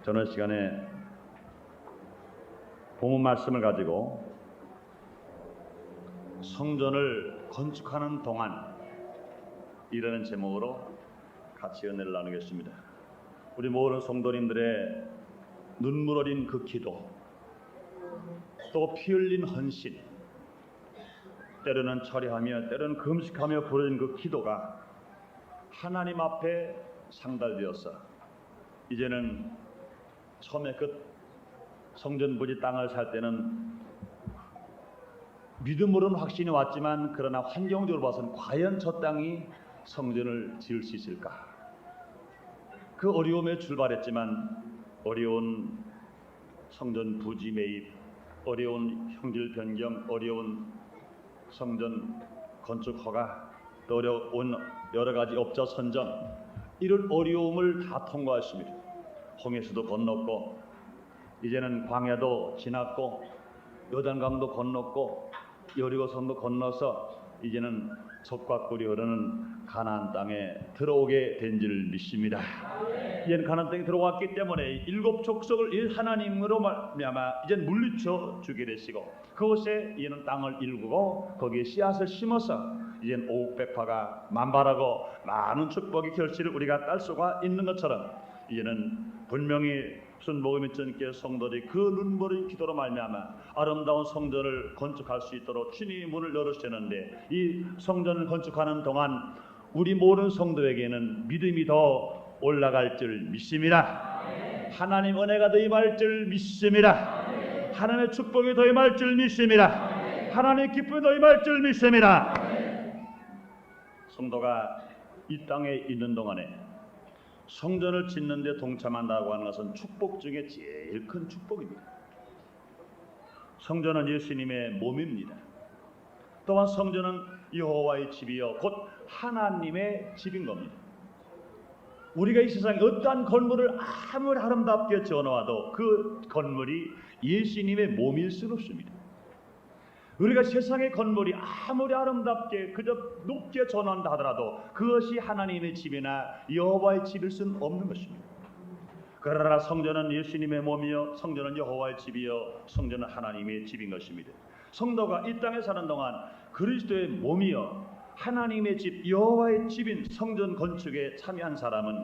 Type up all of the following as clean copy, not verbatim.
저는 시간에 본문 말씀을 가지고 성전을 건축하는 동안 이라는 제목으로 같이 은혜를 나누겠습니다. 우리 모든 성도님들의 눈물 어린 그 기도, 또 피 흘린 헌신, 때로는 철회하며 때로는 금식하며 부르는 그 기도가 하나님 앞에 상달되어서 이제는 처음에 그 성전 부지 땅을 살 때는 믿음으로는 확신이 왔지만 그러나 환경적으로 봐서는 과연 저 땅이 성전을 지을 수 있을까? 그 어려움에 출발했지만 어려운 성전 부지 매입, 어려운 형질 변경, 어려운 성전 건축 허가, 또 어려운 여러 가지 업자 선정, 이런 어려움을 다 통과했습니다. 홍해수도 건넜고 이제는 광야도 지났고 요단강도 건넜고 여리고성도 건너서 이제는 젖과 꿀이 흐르는 가나안 땅에 들어오게 된 줄 믿습니다. 이제는 가나안 땅에 들어왔기 때문에 일곱 족속을 하나님으로 말미암아 이제는 물리쳐 주게 되시고 그곳에 이제는 땅을 일구고 거기에 씨앗을 심어서 이제는 오국백화가 만발하고 많은 축복의 결실을 우리가 딸 수가 있는 것처럼 이제는 분명히 순복음의 전께 성도들이 그 눈물의 기도로 말미암아 아름다운 성전을 건축할 수 있도록 주님이 문을 열으셨는데 이 성전을 건축하는 동안 우리 모든 성도에게는 믿음이 더 올라갈 줄 믿습니다. 하나님 은혜가 더 임할 줄 믿습니다. 하나님의 축복이 더 임할 줄 믿습니다. 하나님의 기쁨이 더 임할 줄 믿습니다. 성도가 이 땅에 있는 동안에 성전을 짓는 데 동참한다고 하는 것은 축복 중에 제일 큰 축복입니다. 성전은 예수님의 몸입니다. 또한 성전은 여호와의 집이요 곧 하나님의 집인 겁니다. 우리가 이 세상에 어떠한 건물을 아무리 아름답게 지어놓아도 그 건물이 예수님의 몸일 수는 없습니다. 우리가 세상의 건물이 아무리 아름답게 그저 높게 전환다 하더라도 그것이 하나님의 집이나 여호와의 집일 수는 없는 것입니다. 그러나 성전은 예수님의 몸이요 성전은 여호와의 집이요 성전은 하나님의 집인 것입니다. 성도가 이 땅에 사는 동안 그리스도의 몸이요 하나님의 집 여호와의 집인 성전 건축에 참여한 사람은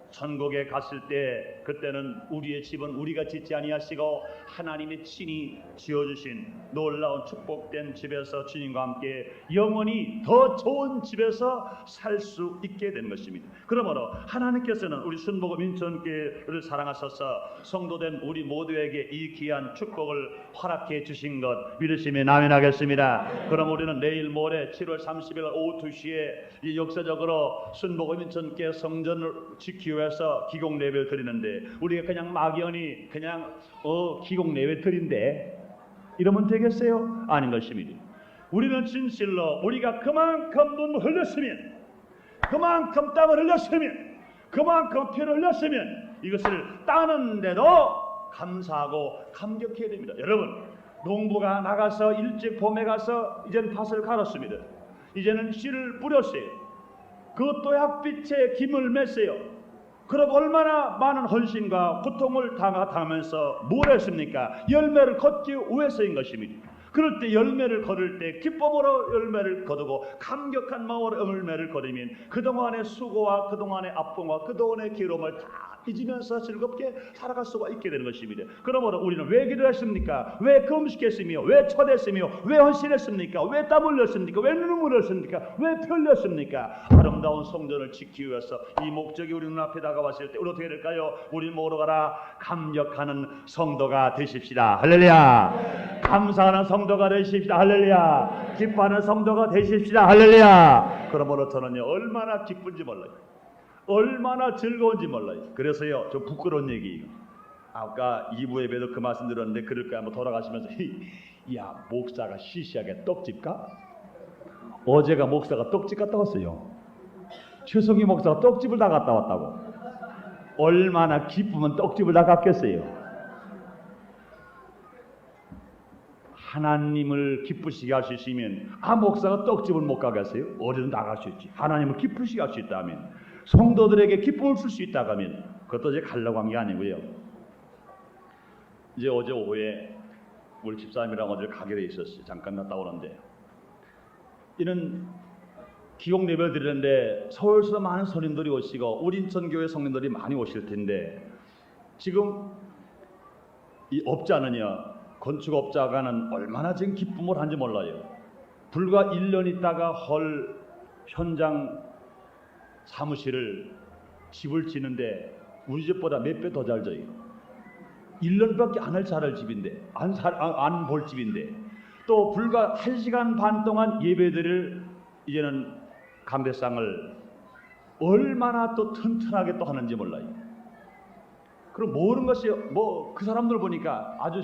천국에 갔을 때 그때는 우리의 집은 우리가 짓지 아니하시고 하나님의 친히 지어주신 놀라운 축복된 집에서 주님과 함께 영원히 더 좋은 집에서 살 수 있게 되는 것입니다. 그러므로 하나님께서는 우리 순복음 인천교회를 사랑하셔서 성도된 우리 모두에게 이 귀한 축복을 허락해 주신 것 믿으시면 아멘하겠습니다. 그럼 우리는 내일 모레 7월 30일 오후 2시에 이 역사적으로 순복음 인천교회 성전을 지키기 위해서 기공 예배를 드리는데 우리가 그냥 막연히 그냥 기공 예배 드린데 이러면 되겠어요? 아닌 것입니다. 우리는 진실로 우리가 그만큼 눈물 흘렸으면 그만큼 땀을 흘렸으면 그만큼 피를 흘렸으면 이것을 따는데도 감사하고 감격해야 됩니다. 여러분 농부가 나가서 일찍 봄에 가서 이제는 밭을 갈았습니다. 이제는 씨를 뿌렸어요. 그것도 햇빛에 김을 맸어요. 그럼 얼마나 많은 헌신과 고통을 당하면서 뭘 했습니까? 열매를 걷기 위해서인 것입니다. 그럴 때 열매를 거둘 때 기쁨으로 열매를 거두고 감격한 마음으로 열매를 거두면 그동안의 수고와 그동안의 아픔과 그동안의 괴로움을 다 잊으면서 즐겁게 살아갈 수가 있게 되는 것입니다. 그러므로 우리는 왜 기도했습니까? 왜 금식했으며 왜 초대했으며 왜 헌신했습니까? 왜 땀 흘렸습니까? 왜 눈물을 흘렸습니까? 왜 피 흘렸습니까? 아름다운 성전을 지키기 위해서 이 목적이 우리 눈앞에 다가왔을 때 우리 어떻게 될까요? 우리 모두 가라 감격하는 성도가 되십시다. 할렐루야. 감사하는 성도가 되십시다. 할렐루야. 기뻐하는 성도가 되십시다. 할렐루야. 그러므로 저는요 얼마나 기쁜지 몰라요. 얼마나 즐거운지 몰라요. 그래서요 좀 부끄러운 얘기, 아까 2부 예배도 그 말씀 들었는데 그럴까 한번 돌아가시면서 야 목사가 시시하게 떡집 가? 어제가 목사가 떡집 갔다 왔어요. 최성희 목사가 떡집을 다 갔다 왔다고. 얼마나 기쁘면 떡집을 다 갔겠어요. 하나님을 기쁘시게 할 수 있으면 목사가 떡집을 못 가겠어요? 어디든 나갈 수 있지. 하나님을 기쁘시게 할 수 있다면, 성도들에게 기쁨을 줄 수 있다고 하면 그것도 이제 가려고 한 게 아니고요. 이제 어제 오후에 우리 집사님이랑 어딜 가게 돼 있었어요. 잠깐 갔다 오는데 이는 기록 예배를 드리는데 서울에서 많은 성인들이 오시고 우리 인천교회 성인들이 많이 오실 텐데 지금 이 업자는요, 건축업자가는 얼마나 지금 기쁨을 한지 몰라요. 불과 1년 있다가 헐 현장 사무실을 집을 지는데 우리 집보다 몇 배 더 잘 져요. 1년밖에 안 할 잘할 집인데 안 볼 집인데 또 불과 1시간 반 동안 예배들을 이제는 감대상을 얼마나 또 튼튼하게 또 하는지 몰라요. 그럼 모르는 것이 뭐 그 사람들 보니까 아주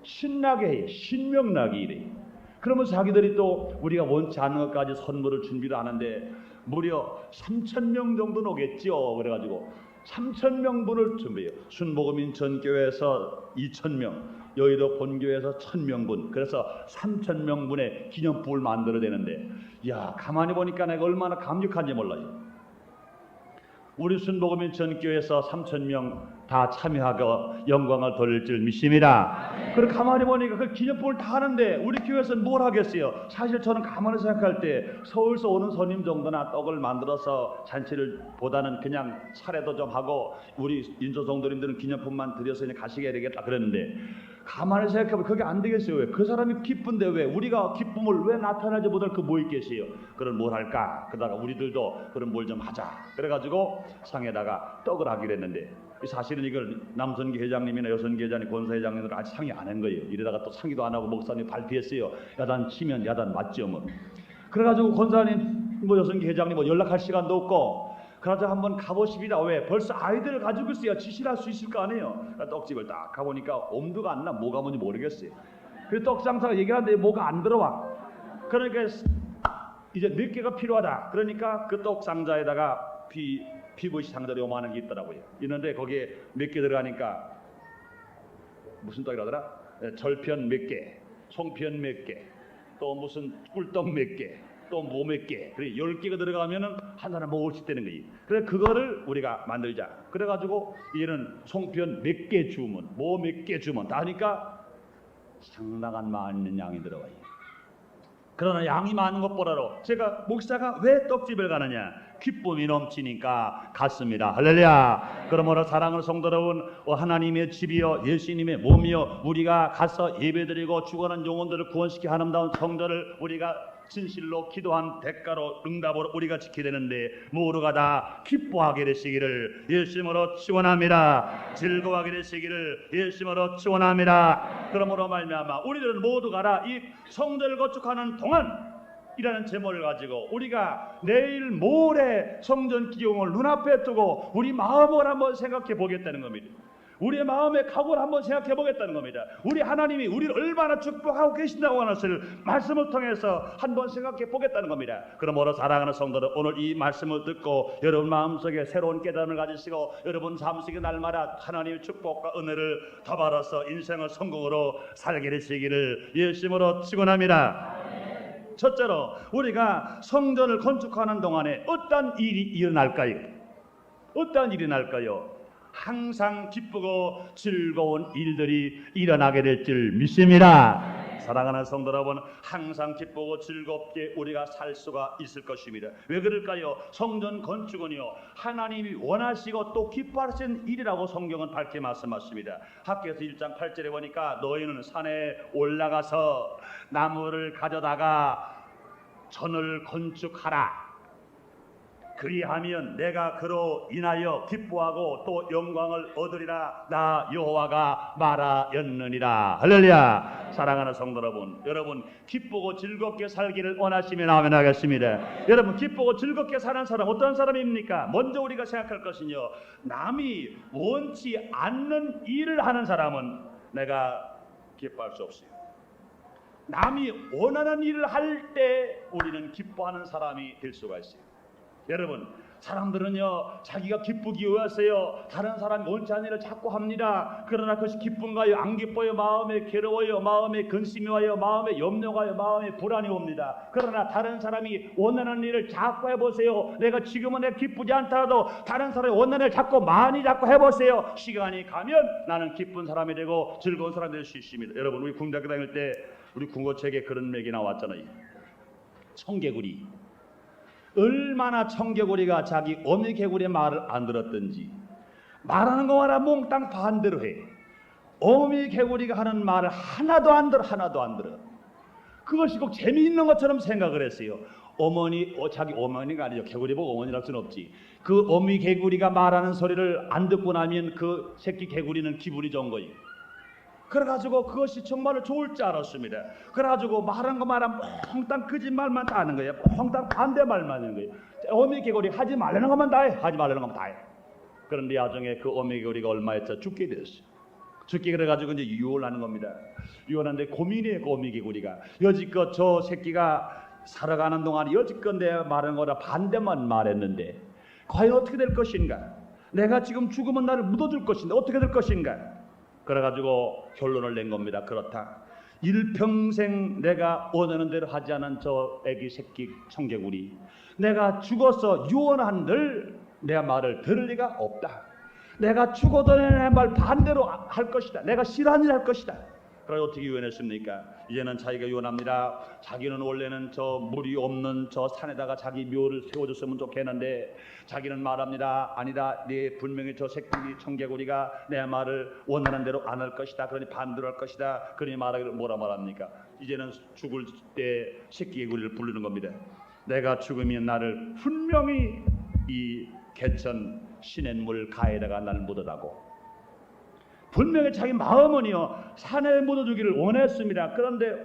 신나게 해요. 신명나게 이래요. 그러면 자기들이 또 우리가 원치 않는 것까지 선물을 준비를 하는데 무려 3,000명 정도는 오겠죠. 그래가지고 3,000명분을 준비해요. 순복음 인천교회에서 2,000명, 여의도 본교회에서 1,000명분, 그래서 3,000명분의 기념품을 만들어내는데, 야, 가만히 보니까 내가 얼마나 감격한지 몰라요. 우리 순복음 인천교회에서 3,000명 다 참여하고 영광을 돌릴 줄 믿습니다. 그리고 가만히 보니까 그 기념품을 다 하는데 우리 교회에서는 뭘 하겠어요? 사실 저는 가만히 생각할 때 서울에서 오는 손님 정도나 떡을 만들어서 잔치를 보다는 그냥 차례도 좀 하고 우리 인조 성도님들은 기념품만 드려서 그냥 가시게 되겠다 그랬는데 가만히 생각해보면 그게 안 되겠어요. 왜? 그 사람이 기쁜데 왜 우리가 기쁨을 왜 나타나지 못할 그 뭐 있겠어요? 그럼 뭘 할까? 그러다가 우리들도 그럼 뭘 좀 하자. 그래가지고 상에다가 떡을 하기로 했는데 사실은 이걸 남선기 회장님이나 여선기 회장님, 권사회장님들 아직 상의 안 한 거예요. 이러다가 또 상의도 안 하고 목사님 발표했어요. 야단 치면 야단 맞죠 뭐. 그래가지고 권사님 뭐 여선기 회장님 뭐 연락할 시간도 없고 그러자 한번 가보십니다. 왜? 벌써 아이들을 가지고 있어야 지시할 수 있을 거 아니에요. 떡집을 딱 가보니까 엄두가 안 나. 뭐가 뭔지 모르겠어요. 그래서 떡장사가 얘기하는데 뭐가 안 들어와. 그러니까 이제 몇 개가 필요하다. 그러니까 그 떡상자에다가 PVC 상자리 요만한 게 있더라고요. 있는데 거기에 몇 개 들어가니까 무슨 떡이라더라? 절편 몇 개, 송편 몇 개, 또 무슨 꿀떡 몇 개, 또 뭐 몇 개. 그래 10개가 들어가면은 한 사람 먹을 수 있다는 거예요. 그래 그거를 우리가 만들자. 그래가지고 얘는 송편 몇 개 주문, 뭐 몇 개 주문 다 하니까 상당한 많은 양이 들어와요. 그러나 양이 많은 것보다도 제가 목사가 왜 떡집을 가느냐? 기쁨이 넘치니까 갔습니다. 할렐루야. 그러므로 사랑하는 성도 여러분, 하나님의 집이여 예수님의 몸이여 우리가 가서 예배드리고 죽어가는 영혼들을 구원시켜 아름다운 성전을 우리가 진실로 기도한 대가로 응답으로 우리가 지켜야 되는데 모두가 다 기뻐하게 되시기를 예수님으로 축원합니다. 즐거워하게 되시기를 예수님으로 축원합니다. 그러므로 말미암아 우리들은 모두가 다 이 성전을 건축하는 동안 이라는 제목을 가지고 우리가 내일 모레 성전 기용을 눈앞에 두고 우리 마음을 한번 생각해 보겠다는 겁니다. 우리의 마음의 각오를 한번 생각해 보겠다는 겁니다. 우리 하나님이 우리를 얼마나 축복하고 계신다고 하는 것을 말씀을 통해서 한번 생각해 보겠다는 겁니다. 그러므로 사랑하는 성도들 오늘 이 말씀을 듣고 여러분 마음속에 새로운 깨달음을 가지시고 여러분 삶 속에 날마다 하나님의 축복과 은혜를 더 받아서 인생을 성공으로 살게 되시기를 예수님으로 축원합니다. 첫째로 우리가 성전을 건축하는 동안에 어떤 일이 일어날까요? 어떤 일이 날까요? 항상 기쁘고 즐거운 일들이 일어나게 될 줄 믿습니다. 사랑하는 성도 여러분, 항상 기쁘고 즐겁게 우리가 살 수가 있을 것입니다. 왜 그럴까요? 성전 건축은요 하나님이 원하시고 또 기뻐하시는 일이라고 성경은 밝게 말씀하십니다. 학개서 1장 8절에 보니까 너희는 산에 올라가서 나무를 가져다가 전을 건축하라. 그리하면 내가 그로 인하여 기뻐하고 또 영광을 얻으리라. 나 여호와가 말하였느니라. 할렐루야. 사랑하는 성도 여러분 기쁘고 즐겁게 살기를 원하시면 아멘 하겠습니다. 여러분 기쁘고 즐겁게 사는 사람 어떤 사람입니까? 먼저 우리가 생각할 것은요 남이 원치 않는 일을 하는 사람은 내가 기뻐할 수 없어요. 남이 원하는 일을 할 때 우리는 기뻐하는 사람이 될 수가 있어요. 여러분 사람들은요 자기가 기쁘기 위해서요 다른 사람이 원치 않는 일을 자꾸 합니다. 그러나 그것이 기쁜가요? 안 기뻐요? 마음에 괴로워요? 마음에 근심이 와요? 마음에 염려가 와요? 마음에 불안이 옵니다. 그러나 다른 사람이 원하는 일을 자꾸 해보세요. 내가 지금은 내가 기쁘지 않더라도 다른 사람이 원하는 일을 자꾸 많이 자꾸 해보세요. 시간이 가면 나는 기쁜 사람이 되고 즐거운 사람이 될 수 있습니다. 여러분, 우리 군대학교 다닐 때 우리 국어책에 그런 얘기 나왔잖아요. 청개구리, 얼마나 청개구리가 자기 어미 개구리의 말을 안 들었든지 말하는 거마다 몽땅 반대로 해. 어미 개구리가 하는 말을 하나도 안 들어. 그것이 꼭 재미있는 것처럼 생각을 했어요. 자기 어머니가 아니죠. 개구리 보고 어머니랄 수는 없지. 그 어미 개구리가 말하는 소리를 안 듣고 나면 그 새끼 개구리는 기분이 좋은 거예요. 그래가지고 그것이 정말로 좋을 줄 알았습니다. 그래가지고 말한 것마다 몽땅 거짓말만 다 하는 거예요. 몽땅 반대말만 하는 거예요. 어미 개구리 하지 말라는 것만 다 해. 하지 말라는 것만 다 해. 그런데 나중에 그 어미 개구리가 얼마 있자 죽게 됐어요. 죽게 그래가지고 이제 유언을 하는 겁니다. 유언하는데 고민이에요. 그 어미 개구리가. 여지껏 저 새끼가 살아가는 동안 여지껏 내 말한 거라 반대만 말했는데 과연 어떻게 될 것인가? 내가 지금 죽으면 나를 묻어줄 것인데 어떻게 될 것인가? 그래가지고 결론을 낸 겁니다. 그렇다. 일평생 내가 원하는 대로 하지 않은 저 애기 새끼 청개구리, 내가 죽어서 유언한들 내 말을 들을 리가 없다. 내가 죽어도 내 말 반대로 할 것이다. 내가 싫어하는 일 할 것이다. 그래서 어떻게 유언했습니까? 이제는 자기가 유언합니다. 자기는 원래는 저 물이 없는 저 산에다가 자기 묘를 세워줬으면 좋겠는데 자기는 말합니다. 아니다. 네 분명히 저 새끼 청개구리가 내 말을 원하는 대로 안 할 것이다. 그러니 반대로 할 것이다. 그러니 말하기를 뭐라 말합니까? 이제는 죽을 때 새끼 개구리를 부르는 겁니다. 내가 죽으면 나를 분명히 이 개천 시냇물 가에다가 나를 묻어다고. 분명히 자기 마음은요 산에 묻어주기를 원했습니다. 그런데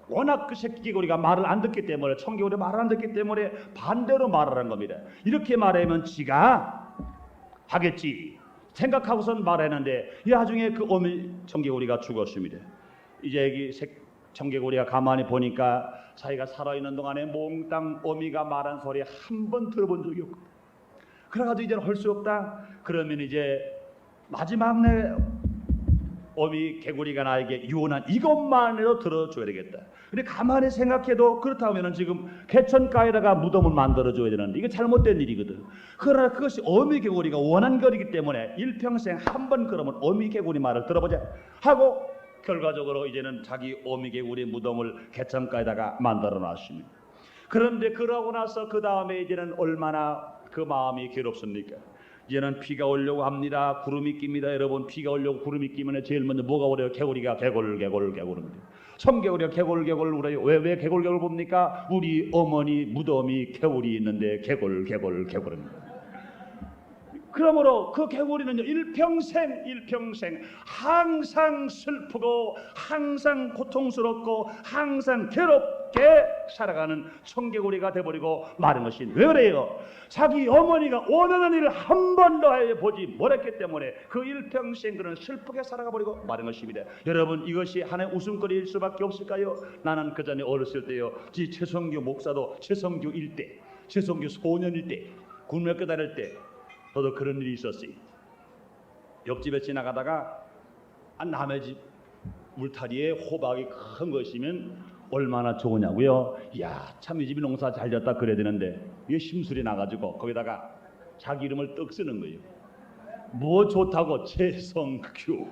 워낙 그 새끼 개구리가 말을 안 듣기 때문에, 청개구리 말을 안 듣기 때문에 반대로 말하는 겁니다. 이렇게 말하면 지가 하겠지 생각하고선 말했는데 나중에 그 어미 청개구리가 죽었습니다. 이제 이 청개구리가 가만히 보니까 자기가 살아있는 동안에 몽땅 어미가 말한 소리 한 번 들어본 적이 없고, 그래가지고 이제는 할 수 없다. 그러면 이제 마지막 내 어미 개구리가 나에게 유언한 이것만으로 들어줘야 되겠다. 근데 가만히 생각해도 그렇다면 지금 개천가에다가 무덤을 만들어줘야 되는데 이게 잘못된 일이거든. 그러나 그것이 어미 개구리가 원한 거리기 때문에 일평생 한 번 그러면 어미 개구리 말을 들어보자 하고 결과적으로 이제는 자기 어미 개구리 무덤을 개천가에다가 만들어 놨습니다. 그런데 그러고 나서 그 다음에 이제는 얼마나 그 마음이 괴롭습니까? 이제는 비가 오려고 합니다. 구름이 낍니다. 여러분, 비가 오려고 구름이 끼면 제일 먼저 뭐가 오래요? 개구리가 개골개골개골입니다. 청개구리가 개골개골 울어요. 왜 개골개골 봅니까? 우리 어머니 무덤이 개울이 있는데 개골개골개골입니다. 그러므로 그 개구리는요 일평생 항상 슬프고 항상 고통스럽고 항상 괴롭게 살아가는 청개구리가 돼버리고 마는 것이 왜 그래요? 자기 어머니가 원하는 일을 한 번도 해보지 못했기 때문에 그 일평생 그는 슬프게 살아가버리고 마는 것입니다. 여러분, 이것이 하나의 웃음거리일 수밖에 없을까요? 나는 그 전에 어렸을 때요 최성규 목사도 최성규 일대, 최성규 소년일 때, 군대학교 다닐 때 저도 그런 일이 있었어요. 옆집에 지나가다가 남의 집 울타리에 호박이 큰 것이면 얼마나 좋으냐고요. 이야, 참 이 집이 농사 잘 졌다 그래야 되는데 이게 심술이 나가지고 거기다가 자기 이름을 떡 쓰는 거예요. 뭐 좋다고 최성규.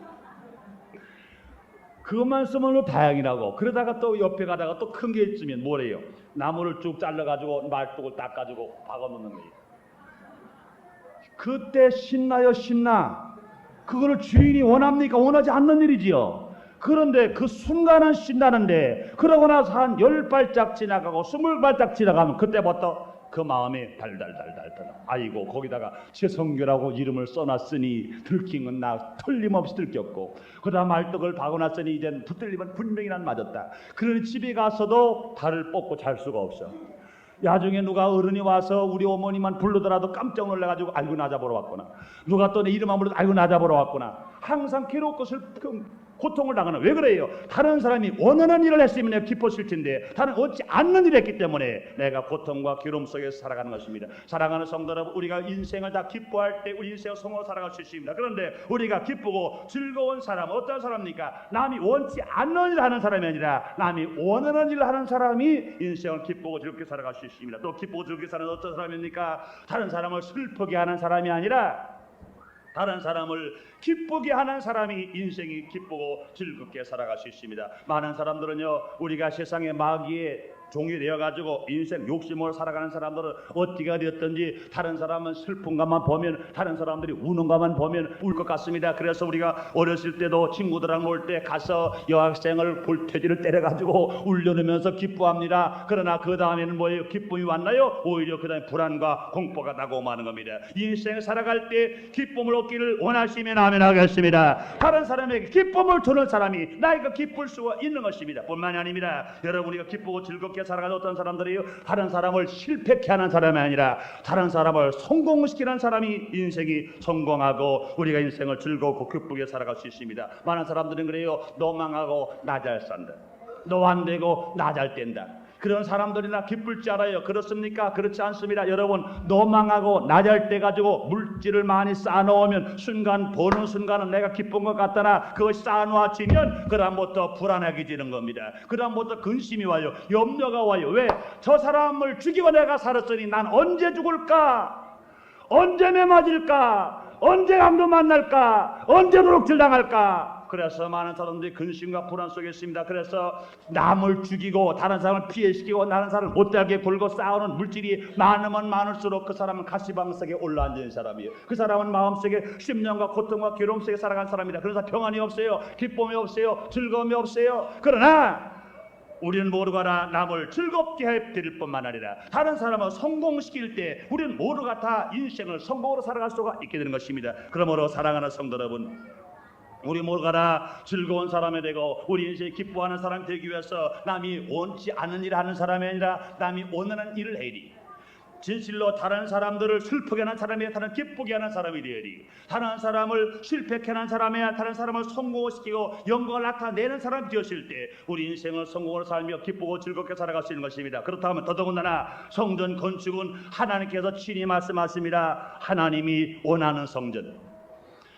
그것만 쓰면 다행이라고. 그러다가 또 옆에 가다가 또 큰 게 있으면 뭐래요? 나무를 쭉 잘라가지고 말뚝을 닦아주고 박아놓는 거예요. 그때 신나요, 신나. 그거를 주인이 원합니까? 원하지 않는 일이지요. 그런데 그 순간은 신나는데 그러고 나서 한 10발짝 지나가고 20발짝 지나가면 그때부터 그 마음이 달달달달. 아이고, 거기다가 최성규라고 이름을 써놨으니 들킨 건 나 틀림없이 들켰고, 그다음 말떡을 박아놨으니 이젠 붙들리면 분명히 난 맞았다. 그러니 집에 가서도 달을 뽑고 잘 수가 없어. 나중에 누가 어른이 와서 우리 어머니만 부르더라도 깜짝 놀라가지고 아이고 나 잡으러 왔구나. 누가 또 내 이름 안 불러도 아이고 나 잡으러 왔구나. 항상 괴롭고 슬픈 고통을 당하는. 왜 그래요? 다른 사람이 원하는 일을 했으면 내가 기뻤을 텐데 다른 얻지 않는 일을 했기 때문에 내가 고통과 괴로움 속에서 살아가는 것입니다. 사랑하는 성도 여러분, 우리가 인생을 다 기뻐할 때 우리 인생을 성공으로 살아갈 수 있습니다. 그런데 우리가 기쁘고 즐거운 사람, 어떤 사람입니까? 남이 원치 않는 일을 하는 사람이 아니라 남이 원하는 일을 하는 사람이 인생을 기쁘고 즐겁게 살아갈 수 있습니다. 또 기쁘고 즐겁게 사는 어떤 사람입니까? 다른 사람을 슬프게 하는 사람이 아니라 다른 사람을 기쁘게 하는 사람이 인생이 기쁘고 즐겁게 살아갈 수 있습니다. 많은 사람들은요, 우리가 세상의 마귀의 종이 되어가지고 인생 욕심으로 살아가는 사람들은 어디가 되었든지 다른 사람은 슬픈 것만 보면, 다른 사람들이 우는 것만 보면 울 것 같습니다. 그래서 우리가 어렸을 때도 친구들랑 놀 때 가서 여학생을 볼태지를 때려가지고 울려놓으면서 기뻐합니다. 그러나 그 다음에는 뭐예요? 기쁨이 왔나요? 오히려 그 다음에 불안과 공포가 나고 마는 겁니다. 인생 살아갈 때 기쁨을 얻기를 원하시면 아멘 하겠습니다. 다른 사람에게 기쁨을 주는 사람이 나이가 기쁠 수가 있는 것입니다. 뿐만이 아닙니다. 여러분, 우리가 기쁘고 즐겁게 살아가는 어떤 사람들이요, 다른 사람을 실패케 하는 사람이 아니라 다른 사람을 성공시키는 사람이 인생이 성공하고 우리가 인생을 즐겁고 기쁘게 살아갈 수 있습니다. 많은 사람들은 그래요. 너 망하고 나 잘 산다, 너 안 되고 나 잘 된다. 그런 사람들이나 기쁠 줄 알아요? 그렇습니까? 그렇지 않습니다. 여러분, 너 망하고 나 잘 때 가지고 물질을 많이 쌓아놓으면 순간 보는 순간은 내가 기쁜 것 같다나 그것이 쌓아놓아지면 그 다음부터 불안하게 되는 겁니다. 그 다음부터 근심이 와요. 염려가 와요. 왜? 저 사람을 죽이고 내가 살았으니 난 언제 죽을까? 언제 매 맞을까? 언제 강도 만날까? 언제 도둑질 당할까? 그래서 많은 사람들이 근심과 불안 속에 있습니다. 그래서 남을 죽이고 다른 사람을 피해시키고 다른 사람을 못되게 굴고 싸우는 물질이 많으면 많을수록 그 사람은 가시방석에 올라앉은 사람이에요. 그 사람은 마음속에 심령과 고통과 괴로움 속에 살아간 사람이다. 그래서 평안이 없어요. 기쁨이 없어요. 즐거움이 없어요. 그러나 우리는 모두가 남을 즐겁게 해드릴 뿐만 아니라 다른 사람을 성공시킬 때 우리는 모두가 다 인생을 성공으로 살아갈 수가 있게 되는 것입니다. 그러므로 사랑하는 성도 여러분, 우리 모두가 다 즐거운 사람이 되고 우리 인생이 기뻐하는 사람이 되기 위해서 남이 원치 않은 일을 하는 사람이 아니라 남이 원하는 일을 해야지. 진실로 다른 사람들을 슬프게 하는 사람이 다른 기쁘게 하는 사람이 되어야지. 다른 사람을 실패케 하는 사람이 다른 사람을 성공시키고 영광을 나타내는 사람이 되었을 때 우리 인생을 성공으로 살며 기쁘고 즐겁게 살아갈 수 있는 것입니다. 그렇다면 더더군다나 성전 건축은 하나님께서 친히 말씀하십니다. 하나님이 원하는 성전,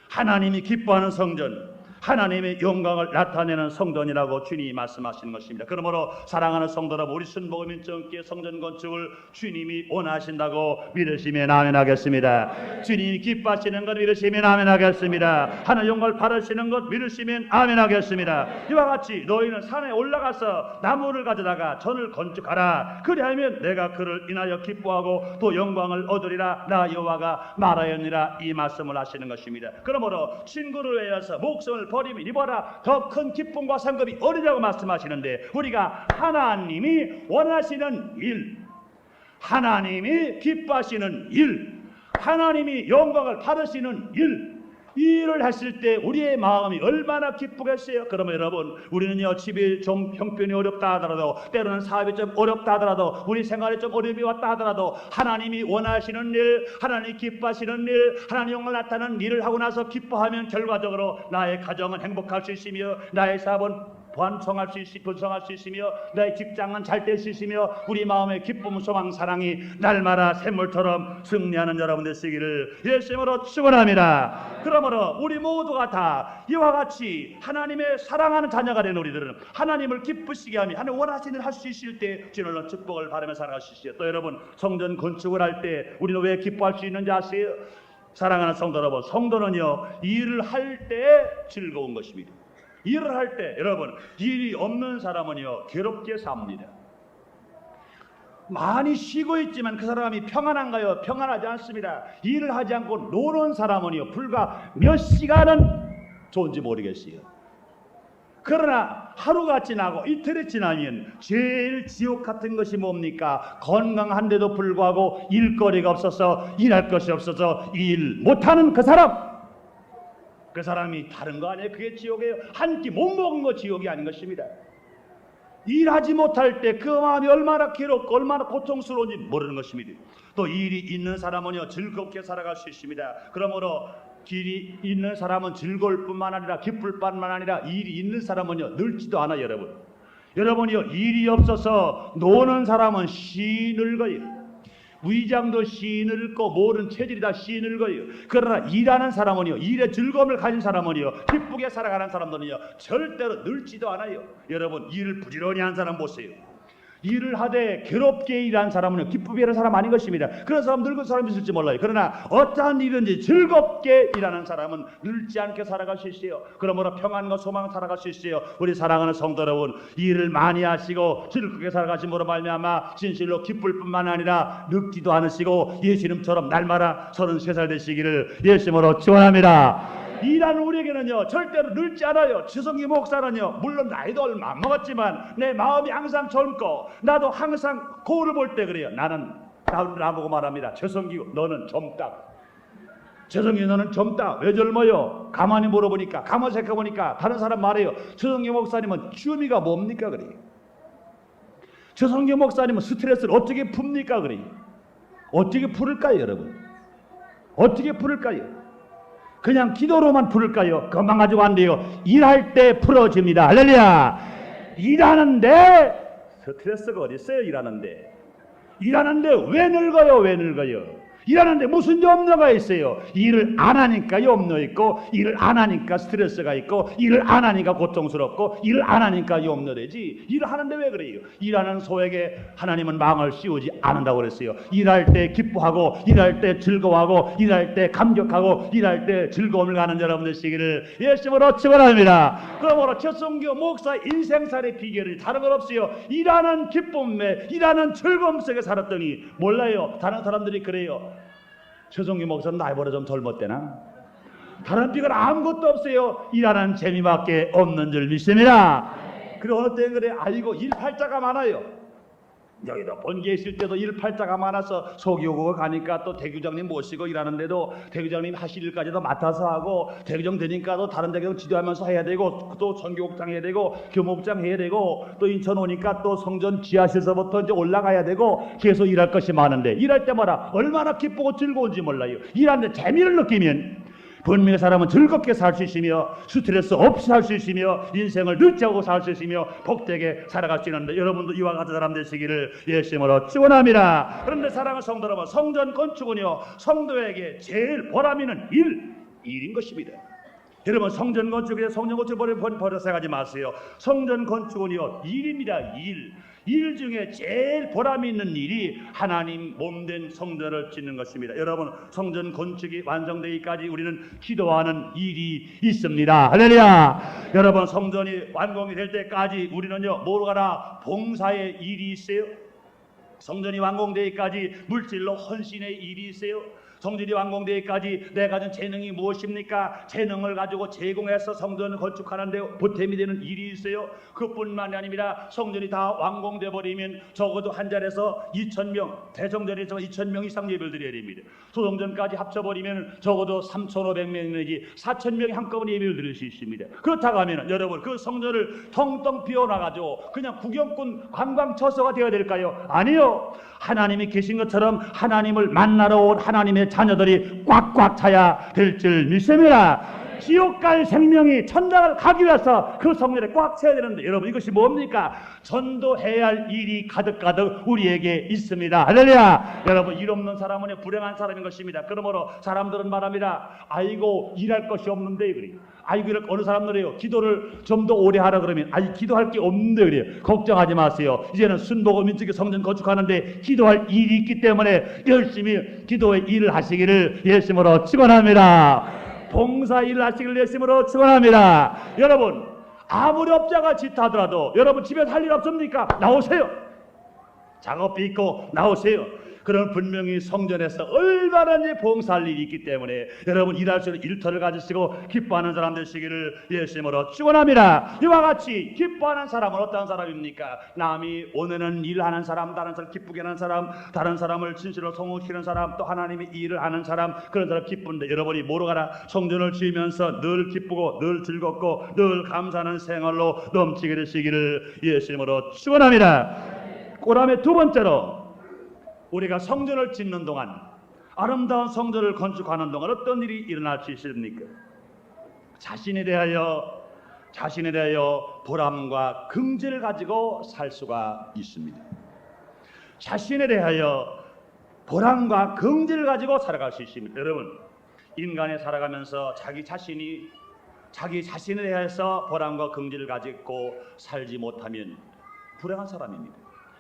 하나님이 기뻐하는 성전, 하나님의 영광을 나타내는 성전이라고 주님이 말씀하시는 것입니다. 그러므로 사랑하는 성도 여러분, 우리 순복음인정교회 성전 건축을 주님이 원하신다고 믿으시면 아멘 하겠습니다. 주님이 기뻐하시는 것 믿으시면 아멘 하겠습니다. 하나님 영광을 받으시는 것 믿으시면 아멘 하겠습니다. 이와 같이 너희는 산에 올라가서 나무를 가져다가 전을 건축하라. 그리하면 내가 그를 인하여 기뻐하고 또 영광을 얻으리라. 나 여호와가 말하였느니라. 이 말씀을 하시는 것입니다. 그러므로 친구를 위해서 목숨을 버리면 입어라. 더 큰 기쁨과 상급이 어디냐고 말씀하시는데, 우리가 하나님이 원하시는 일, 하나님이 기뻐하시는 일, 하나님이 영광을 받으시는 일, 이 일을 했을 때 우리의 마음이 얼마나 기쁘겠어요. 그러면 여러분, 우리는요, 집이 좀 형편이 어렵다 하더라도, 때로는 사업이 좀 어렵다 하더라도, 우리 생활에 좀 어려움이 왔다 하더라도 하나님이 원하시는 일, 하나님이 기뻐하시는 일, 하나님 영광을 나타내는 일을 하고 나서 기뻐하면 결과적으로 나의 가정은 행복할 수 있으며 나의 사업은 번성할 수 있으며 나의 직장은 잘 될 수 있으며 우리 마음의 기쁨, 소망, 사랑이 날마다 샘물처럼 승리하는 여러분 되시기를 예수님으로 축원합니다. 그러므로 우리 모두가 다 이와 같이 하나님의 사랑하는 자녀가 된 우리들은 하나님을 기쁘시게 하며 하나님 원하시는 일을 할 수 있을 때 주님의 축복을 바라며 살아갈 수 있어요. 또 여러분, 성전 건축을 할 때 우리는 왜 기뻐할 수 있는지 아세요? 사랑하는 성도 여러분, 성도는요, 일을 할 때 즐거운 것입니다. 일을 할 때 여러분, 일이 없는 사람은요 괴롭게 삽니다. 많이 쉬고 있지만 그 사람이 평안한가요? 평안하지 않습니다. 일을 하지 않고 노는 사람은요 불과 몇 시간은 좋은지 모르겠어요. 그러나 하루가 지나고 이틀이 지나면 제일 지옥 같은 것이 뭡니까? 건강한데도 불구하고 일거리가 없어서 일할 것이 없어서 일 못하는 그 사람, 그 사람이 다른 거 아니에요. 그게 지옥이에요. 한 끼 못 먹은 거 지옥이 아닌 것입니다. 일하지 못할 때 그 마음이 얼마나 괴롭고 얼마나 고통스러운지 모르는 것입니다. 또 일이 있는 사람은요 즐겁게 살아갈 수 있습니다. 그러므로 길이 있는 사람은 즐거울 뿐만 아니라 기쁠 뿐만 아니라 일이 있는 사람은요 늙지도 않아요. 여러분이요 일이 없어서 노는 사람은 시 늙어요. 위장도 시 늙고 모든 체질이 다 시 늙어요. 그러나 일하는 사람은요 일의 즐거움을 가진 사람은요 기쁘게 살아가는 사람들은요 절대로 늙지도 않아요. 여러분 일을 부지런히 한 사람 보세요. 일을 하되 괴롭게 일하는 사람은 기쁘게 일하는 사람 아닌 것입니다. 그런 사람 늙은 사람이 있을지 몰라요. 그러나 어떠한 일인지 즐겁게 일하는 사람은 늙지 않게 살아갈 수 있어요. 그러므로 평안과 소망을 살아갈 수 있어요. 우리 사랑하는 성도 여러분, 일을 많이 하시고 즐겁게 살아가심으로 말미암아 진실로 기쁠 뿐만 아니라 늙지도 않으시고 예수님처럼 날마다 33살 되시기를 예수님으로 축원합니다. 일하는 우리에게는요 절대로 늙지 않아요. 최성기 목사는요 물론 나이도 얼마 안 먹었지만 내 마음이 항상 젊고 나도 항상 거울을 볼 때 그래요. 나는 나보고 말합니다. 최성기 너는 젊다. 최성기 너는 젊다. 왜 젊어요? 가만히 물어보니까 가만히 생각해보니까 다른 사람 말해요. 최성기 목사님은 취미가 뭡니까 그래요. 최성기 목사님은 스트레스를 어떻게 풉니까 그래요. 어떻게 풀을까요 여러분? 어떻게 풀을까요? 그냥 기도로만 풀을까요? 그것만 가지고 안 돼요. 일할 때 풀어집니다. 할렐루야. 일하는데 스트레스가 어디 있어요? 일하는데 왜 늙어요? 일하는데 무슨 염려가 있어요? 일을 안 하니까 염려 있고, 일을 안 하니까 스트레스가 있고, 일을 안 하니까 고통스럽고, 일을 안 하니까 염려되지. 일을 하는데 왜 그래요? 일하는 소에게 하나님은 망을 씌우지 않는다고 그랬어요. 일할 때 기뻐하고, 일할 때 즐거워하고, 일할 때 감격하고, 일할 때 즐거움을 가는 여러분 되시기를 예수님으로 축원합니다. 그러므로 최성교 목사 인생살의 비결이 다른 건 없어요. 일하는 기쁨에, 일하는 즐거움 속에 살았더니 몰라요. 다른 사람들이 그래요. 최성규 목사는 나이보다 좀 젊었대나? 다른 비결 아무것도 없어요. 일하는 재미밖에 없는 줄 믿습니다. 그리고 어느 때는 그래 아이고 일팔자가 많아요. 여기도 번개에 있을 때도 일팔자가 많아서 소교국을 가니까 또 대교장님 모시고 일하는데도 대교장님 하실 일까지도 맡아서 하고 대교장 되니까도 다른 대교장 지도하면서 해야 되고 또 전교국장 해야 되고 교목장 해야 되고 또 인천 오니까 또 성전 지하실서부터 이제 올라가야 되고 계속 일할 것이 많은데 일할 때마다 얼마나 기쁘고 즐거운지 몰라요. 일하는데 재미를 느끼면 분명히 사람은 즐겁게 살 수 있으며 스트레스 없이 살 수 있으며 인생을 늦지 않고 살 수 있으며 복되게 살아갈 수 있는데 여러분도 이와 같은 사람 되시기를 예수님으로 축원합니다. 그런데 사랑하는 성도 여러분, 성전 건축은요 성도에게 제일 보람 있는 일인 것입니다. 여러분 성전 건축에 성전 건축을 버려서 가지 마세요. 성전 건축은요 일입니다. 일 중에 제일 보람이 있는 일이 하나님 몸된 성전을 짓는 것입니다. 여러분 성전 건축이 완성되기까지 우리는 기도하는 일이 있습니다. 할렐루야. 여러분 성전이 완공이 될 때까지 우리는요 뭐로 가나 봉사의 일이 있어요. 성전이 완공되기까지 물질로 헌신의 일이 있어요. 성전이 완공되기까지 내가 가진 재능이 무엇입니까? 재능을 가지고 제공해서 성전을 건축하는데 보탬이 되는 일이 있어요. 그뿐만이 아닙니다. 성전이 다 완공돼 버리면 적어도 한 자리에서 2,000명, 대성전에서 2,000명 이상 예배를 드려야 됩니다. 소성전까지 합쳐버리면 적어도 3,500명 내지 4,000명이 한꺼번에 예배를 드릴 수 있습니다. 그렇다고 하면 여러분 그 성전을 텅텅 비워놔가지고 그냥 구경꾼 관광처소가 되어야 될까요? 아니요. 하나님이 계신 것처럼 하나님을 만나러 온 하나님의 자녀들이 꽉꽉 차야 될 줄 믿습니다. 지옥 갈 생명이 천당을 가기 위해서 그 성전에 꽉 차야 되는데 여러분 이것이 뭡니까? 전도해야 할 일이 가득가득 우리에게 있습니다. 할렐루야. 여러분 일 없는 사람은 불행한 사람인 것입니다. 그러므로 사람들은 말합니다. 아이고 일할 것이 없는데 그래요. 아이고 이럴 어느 사람들이에요. 기도를 좀 더 오래 하라 그러면 아니 기도할 게 없는데 그래요. 걱정하지 마세요. 이제는 순복음 인적인 성전 건축하는데 기도할 일이 있기 때문에 열심히 기도의 일을 하시기를 예수님으로 축원합니다. 봉사 일을 하시기를 예수님으로 축원합니다. 여러분 아무리 업자가 짓하더라도 여러분 집에서 할 일 없습니까? 나오세요. 작업비 있고 나오세요. 그런 분명히 성전에서 얼마나 봉사할 일이 있기 때문에 여러분 일할 수 있는 일터를 가지시고 기뻐하는 사람 되시기를 예수님으로 축원합니다. 이와 같이 기뻐하는 사람은 어떤 사람입니까? 남이 오늘은 일하는 사람, 다른 사람 기쁘게 하는 사람, 다른 사람을 진실로 성공시키는 사람, 또 하나님의 일을 하는 사람, 그런 사람 기쁜데 여러분이 뭐로 가나 성전을 지으면서 늘 기쁘고 늘 즐겁고 늘 감사하는 생활로 넘치게 되시기를 예수님으로 축원합니다. 그다음에 두 번째로 우리가 성전을 짓는 동안 아름다운 성전을 건축하는 동안 어떤 일이 일어날 수 있습니까? 자신에 대하여 보람과 긍지를 가지고 살 수가 있습니다. 자신에 대하여 보람과 긍지를 가지고 살아갈 수 있습니다. 여러분, 인간이 살아가면서 자기 자신에 대해서 보람과 긍지를 가지고 살지 못하면 불행한 사람입니다.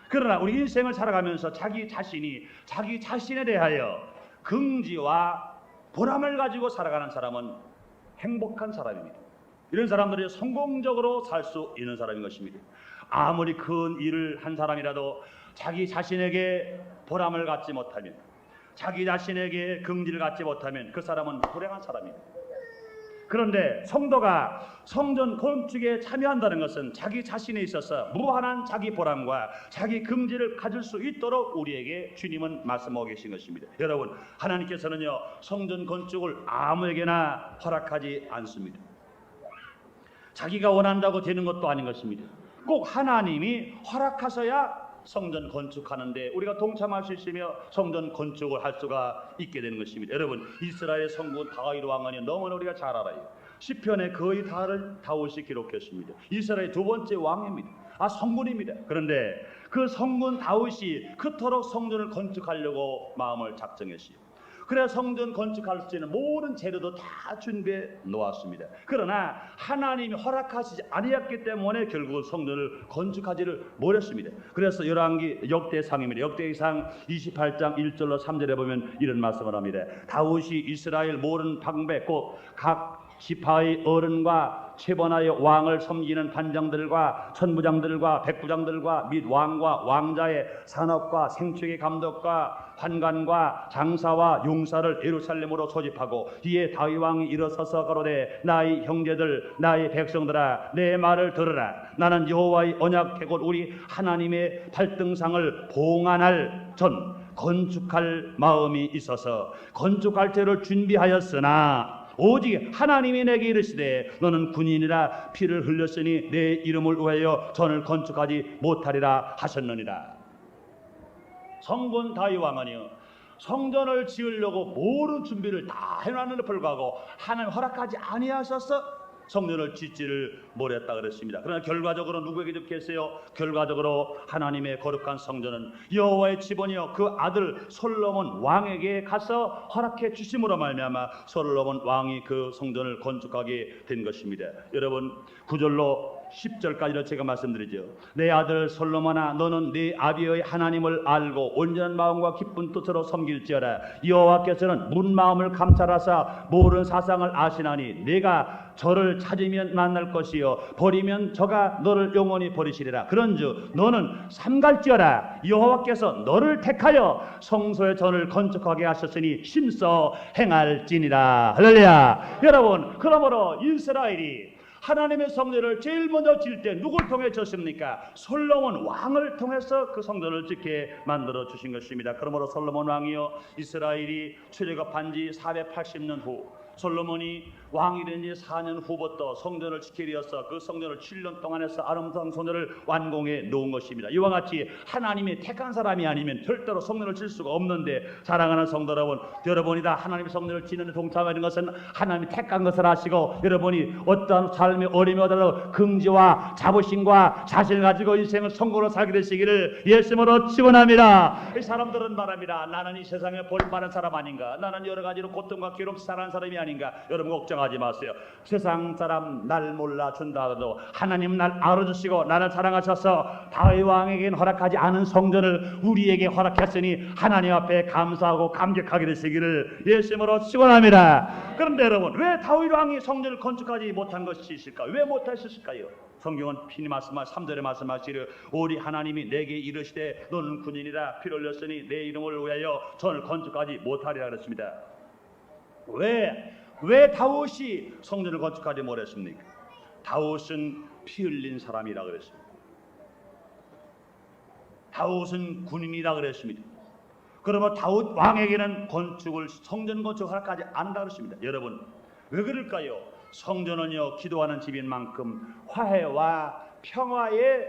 그러나 우리 인생을 살아가면서 자기 자신에 대하여 긍지와 보람을 가지고 살아가는 사람은 행복한 사람입니다. 이런 사람들이 성공적으로 살 수 있는 사람인 것입니다. 아무리 큰 일을 한 사람이라도 자기 자신에게 보람을 갖지 못하면, 자기 자신에게 긍지를 갖지 못하면 그 사람은 불행한 사람입니다. 그런데 성도가 성전 건축에 참여한다는 것은 자기 자신에 있어서 무한한 자기 보람과 자기 긍지를 가질 수 있도록 우리에게 주님은 말씀하고 계신 것입니다. 여러분, 하나님께서는요, 성전 건축을 아무에게나 허락하지 않습니다. 자기가 원한다고 되는 것도 아닌 것입니다. 꼭 하나님이 허락하셔야 성전 건축하는데 우리가 동참할 수 있으며 성전 건축을 할 수가 있게 되는 것입니다. 여러분, 이스라엘 성군 다윗 왕은 너무나 우리가 잘 알아요. 시편에 거의 다를 다윗이 기록했습니다. 이스라엘 두 번째 왕입니다. 성군입니다. 그런데 그 성군 다윗이 그토록 성전을 건축하려고 마음을 작정했어요. 그래서 성전 건축할 수 있는 모든 재료도 다 준비해 놓았습니다. 그러나 하나님이 허락하시지 아니었기 때문에 결국 성전을 건축하지를 못했습니다. 그래서 열왕기 역대상입니다. 역대상 28장 1절로 3절에 보면 이런 말씀을 합니다. 다윗이 이스라엘 모든 방백 곧 각 지파의 어른과 최번하여 왕을 섬기는 반장들과 천부장들과 백부장들과 및 왕과 왕자의 산업과 생축의 감독과 환관과 장사와 용사를 예루살렘으로 소집하고 이에 다윗 왕이 일어서서 가로되 나의 형제들 나의 백성들아 내 말을 들으라. 나는 여호와의 언약 곧 우리 하나님의 발등상을 봉안할 전 건축할 마음이 있어서 건축할 때를 준비하였으나 오직 하나님이 내게 이르시되 너는 군인이라 피를 흘렸으니 내 이름을 위하여 전을 건축하지 못하리라 하셨느니라. 성군 다윗 왕은요, 성전을 지으려고 모든 준비를 다 해놨는데 불구하고 하나님 허락하지 아니하셔서 성전을 짓지를 못했다 그랬습니다. 그러나 결과적으로 누구에게 적혔어요? 결과적으로 하나님의 거룩한 성전은 여호와의 집원이요 그 아들 솔로몬 왕에게 가서 허락해 주심으로 말미암아 솔로몬 왕이 그 성전을 건축하게 된 것입니다. 여러분, 9절로 10절까지로 제가 말씀드리죠. 내 아들 솔로몬아 너는 네 아비의 하나님을 알고 온전한 마음과 기쁜 뜻으로 섬길지어다. 여호와께서는 문 마음을 감찰하사 모든 사상을 아시나니 네가 저를 찾으면 만날 것이요 버리면 저가 너를 영원히 버리시리라. 그런즉 너는 삼갈지어다. 여호와께서 너를 택하여 성소의 전을 건축하게 하셨으니 심서 행할지니라. 할렐루야. 여러분, 그러므로 이스라엘이 하나님의 성전을 제일 먼저 지을 때 누굴 통해 졌습니까? 솔로몬 왕을 통해서 그 성전을 짓게 만들어 주신 것입니다. 그러므로 솔로몬 왕이요 이스라엘이 최저급한 지 480년 후 솔로몬이 왕이 된 지 4년 후부터 성전을 지키려 해서 그 성전을 7년 동안 해서 아름다운 성전을 완공해 놓은 것입니다. 이와 같이 하나님이 택한 사람이 아니면 절대로 성전을 질 수가 없는데, 사랑하는 성도 여러분이 다 하나님의 성전을 짓는 데 동참하는 것은 하나님이 택한 것을 아시고 여러분이 어떠한 삶의 어려움이 오더라도 긍지와 자부심과 자신을 가지고 인생을 성공으로 살게 되시기를 예수님으로 축원합니다. 이 사람들은 말합니다. 나는 이 세상에 버림받은 사람 아닌가? 나는 여러 가지로 고통과 괴롭게 살아가는 사람이 아닌가? 여러분 걱정하지 마세요. 세상 사람 날 몰라준다 하더라도 하나님 날 알아주시고 나를 사랑하셔서 다윗 왕에게는 허락하지 않은 성전을 우리에게 허락했으니 하나님 앞에 감사하고 감격하게 되시기를 예수님으로 축원합니다. 그런데 여러분, 왜 다윗 왕이 성전을 건축하지 못한 것이 있을까? 왜 못하셨을까요? 성경은 핀이 말씀하 3절에 말씀하시기를 우리 하나님이 내게 이르시되 너는 군인이라 피를 흘렸으니 내 이름을 위하여 전을 건축하지 못하리라 그랬습니다. 왜 다윗이 성전을 건축하지 못했습니까? 다윗은 피 흘린 사람이라 그랬습니다. 다윗은 군인이라 그랬습니다. 그러면 다윗 왕에게는 성전 건축을 허락하지 않는다 그랬습니다. 여러분, 왜 그럴까요? 성전은요 기도하는 집인 만큼 화해와 평화의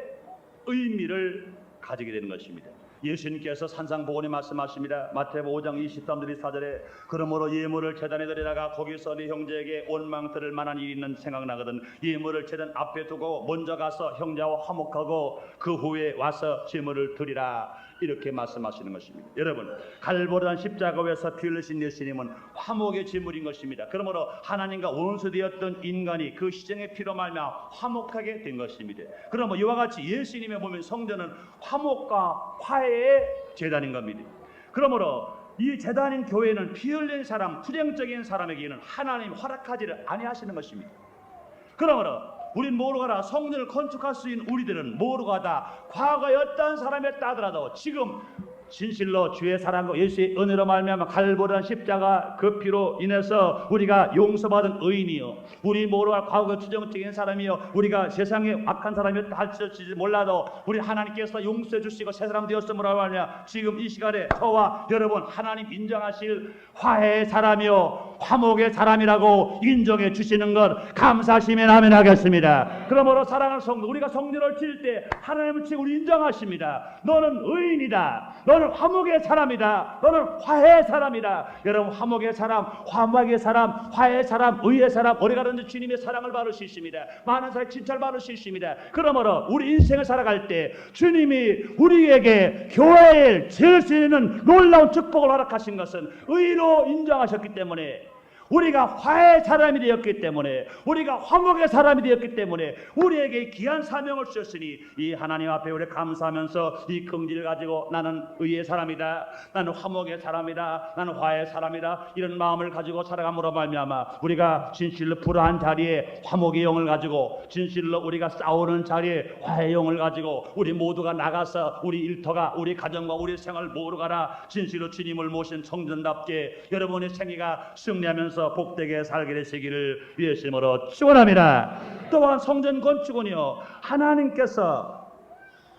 의미를 가지게 되는 것입니다. 예수님께서 산상보건에 말씀하십니다. 마태복음 5장 23절에 그러므로 예물을 제단에 드리다가 거기서 네 형제에게 원망 들을 만한 일이 있는 생각나거든 예물을 제단 앞에 두고 먼저 가서 형제와 화목하고 그 후에 와서 제물을 드리라. 이렇게 말씀하시는 것입니다. 여러분, 갈보리산 십자가에서 피 흘리신 예수님은 화목의 제물인 것입니다. 그러므로 하나님과 원수되었던 인간이 그 희생의 피로 말미암아 화목하게 된 것입니다. 그러므로 이와 같이 예수님의 보면 성전은 화목과 화해의 제단인 겁니다. 그러므로 이 제단인 교회는 피 흘린 사람, 투쟁적인 사람에게는 하나님 허락하지를 아니하시는 것입니다. 그러므로 우린 모르가라 성전을 건축할 수 있는 우리들은 모르가다 과거에 어떤 사람이었다 하더라도 지금 진실로 주의 사랑과 예수의 은혜로 말미암아 갈보리산 십자가 그 피로 인해서 우리가 용서받은 의인이요 우리 모르가 과거 투정적인 사람이요 우리가 세상에 악한 사람이었다 할지 몰라도 우리 하나님께서 용서해 주시고 새 사람 되었음으로 말미암아 지금 이 시간에 저와 여러분 하나님 인정하실 화해의 사람이요 화목의 사람이라고 인정해 주시는 것 감사하시면 아멘 하겠습니다. 그러므로 사랑하는 성도 우리가 성전을 칠 때 하나님은 지금 우리 인정하십니다. 너는 의인이다. 너는 화목의 사람이다. 너는 화해의 사람이다. 여러분 화목의 사람, 화목의 사람, 화해의 사람, 의의 사람 어디 가든지 주님의 사랑을 받을 수 있습니다. 많은 사람 칭찬을 받을 수 있습니다. 그러므로 우리 인생을 살아갈 때 주님이 우리에게 교회에 지을 수 있는 놀라운 축복을 허락하신 것은 의로 인정하셨기 때문에 우리가 화해의 사람이 되었기 때문에 우리가 화목의 사람이 되었기 때문에 우리에게 귀한 사명을 주셨으니 이 하나님 앞에 우리 감사하면서 이 긍지를 가지고 나는 의의 사람이다 나는 화목의 사람이다 나는 화해의 사람이다 이런 마음을 가지고 살아감으로 말미암아 우리가 진실로 불화한 자리에 화목의 영을 가지고 진실로 우리가 싸우는 자리에 화해의 영을 가지고 우리 모두가 나가서 우리 일터가 우리 가정과 우리 생활 모르가라 진실로 주님을 모신 성전답게 여러분의 생애가 승리하면서 복되게 살게 되시기를 예수님으로 축원합니다. 또한 성전 건축은요 하나님께서